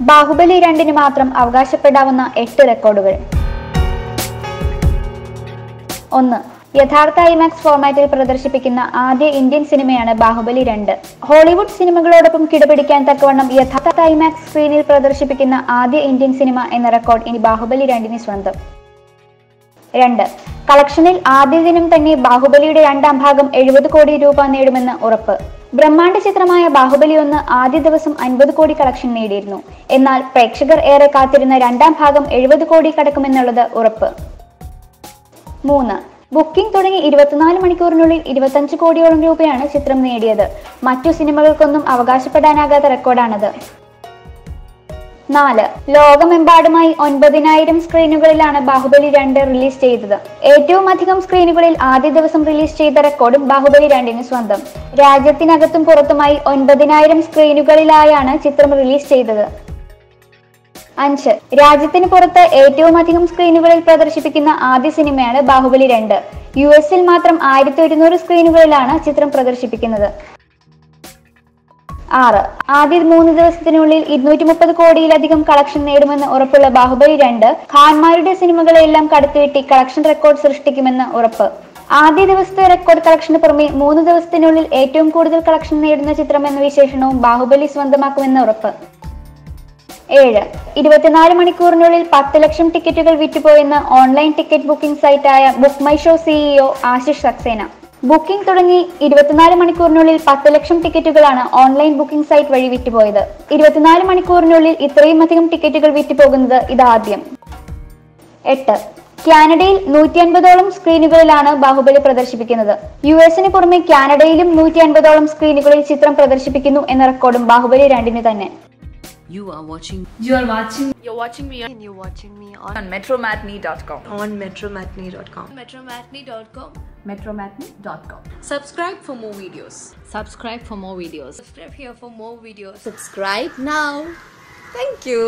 ബാഹുബലി 2 മാത്രം അവകാശപ്പെടാവുന്ന 8 റെക്കോർഡുകൾ. 1. യഥാർത്ഥ ഐമാക്സ് ഫോർമാറ്റിൽ പ്രദർശിപ്പിക്കുന്ന ആദ്യ ഇന്ത്യൻ സിനിമയാണ് ബാഹുബലി 2. ഹോളിവുഡ് സിനിമകളോടൊപ്പം കിടപിടിക്കാൻ തക്കവണ്ണം യഥാർത്ഥ ഐമാക്സ് സ്ക്രീനിൽ പ്രദർശിപ്പിക്കുന്ന ആദ്യ ഇന്ത്യൻ സിനിമ എന്ന റെക്കോർഡ് ഇനി ബാഹുബലി 2 സ്വന്തം. 2. കളക്ഷനിൽ ആദ്യ ദിനം തന്നെ ബാഹുബലിയുടെ 2ാം ഭാഗം 70 കോടി രൂപ നേടുമെന്ന് ഉറപ്പ്. ബ്രഹ്മാണ്ഡ ചിത്രമായ ബാഹുബലി 1 ആദ്യ ദിവസം 50 കോടി കളക്ഷൻ നേടിയിരുന്നു. എന്നാൽ പ്രേക്ഷകർ ഏറെ കാത്തിരുന്ന 2ാം ഭാഗം 70 കോടി കടക്കുമെന്നുള്ളത് ഉറപ്പ്. 3. ബുക്കിംഗ് തുടങ്ങി 24 മണിക്കൂറിനുള്ളിൽ 25 കോടിയോളം രൂപയാണ് ചിത്രം നേടിയത്. മറ്റു സിനിമകൾക്കൊന്നും അവകാശപ്പെടാനാകാത്ത റെക്കോർഡാണത്. 4. ലോകമെമ്പാടുമായി 9,000 സ്ക്രീനുകളിലാണ് ബാഹുബലി 2 റിലീസ് ചെയ്തത്. ഏറ്റവും അധികം സ്ക്രീനുകളിൽ ആദ്യ ദിവസം റിലീസ് ചെയ്ത റെക്കോർഡും ബാഹുബലി 2 സ്വന്തം. രാജ്യത്തിനകത്തും പുറത്തുമായി 9,000 സ്ക്രീനുകളിലായാണ് ചിത്രം റിലീസ് ചെയ്തത്. 5. രാജ്യത്തിന് പുറത്ത് ഏറ്റവും അധികം സ്ക്രീനുകളിൽ പ്രദർശിപ്പിക്കുന്ന ആദ്യ സിനിമയാണ് ബാഹുബലി 2. US-ൽ മാത്രം 1100 സ്ക്രീനുകളിലാണ് ചിത്രം പ്രദർശിപ്പിക്കുന്നത്. 6. ആദ്യ 3 ദിവസത്തിനുള്ളിൽ 230 കോടിയിലധികം കളക്ഷൻ നേടുമെന്ന് ഉറപ്പുള്ള ബാഹുബലി 2 ഖാൻമാരുടെ സിനിമകളെല്ലാം കടത്തിവെട്ടി കളക്ഷൻ റെക്കോർഡ് സൃഷ്ടിക്കുമെന്ന് ഉറപ്പ്. ആദ്യ ദിവസത്തെ റെക്കോർഡ് കളക്ഷന് പുറമെ 3 ദിവസത്തിനുള്ളിൽ ഏറ്റവും കൂടുതൽ കളക്ഷൻ നേടുന്ന ചിത്രം എന്ന വിശേഷണവും ബാഹുബലി സ്വന്തമാക്കുമെന്ന് ഉറപ്പ്. 7. 24 മണിക്കൂറിനുള്ളിൽ 10 ലക്ഷം ടിക്കറ്റുകൾ വിറ്റുപോയെന്ന് ഓൺലൈൻ ടിക്കറ്റ് ബുക്കിംഗ് സൈറ്റായ book my show CEO Ashish Saxena. Booking തുടങ്ങി 24 മണിക്കൂറിനുള്ളിൽ 10 ലക്ഷം ടിക്കറ്റുകളാണ് ഓൺലൈൻ ബുക്കിംഗ് സൈറ്റ് വഴി വിറ്റുപോയത്. 24 മണിക്കൂറിനുള്ളിൽ ഇത്രയും അധികം ടിക്കറ്റുകൾ വിറ്റുപോകുന്നത് ഇതാദ്യം. 8. കാനഡയിൽ 150ഓളം സ്ക്രീനുകളിലാണ് ബാഹുബലി പ്രദർശിപ്പിക്കുന്നത്. US-ന് പുറമെ കാനഡയിലും 150ഓളം സ്ക്രീനുകളിൽ ചിത്രം പ്രദർശിപ്പിക്കുന്നു എന്ന റെക്കോർഡും ബാഹുബലി 2 തന്നെ. You're watching me on metromatney.com. metromatney.com. Subscribe for more videos. Subscribe for more videos. Subscribe here for more videos. Subscribe now. Thank you.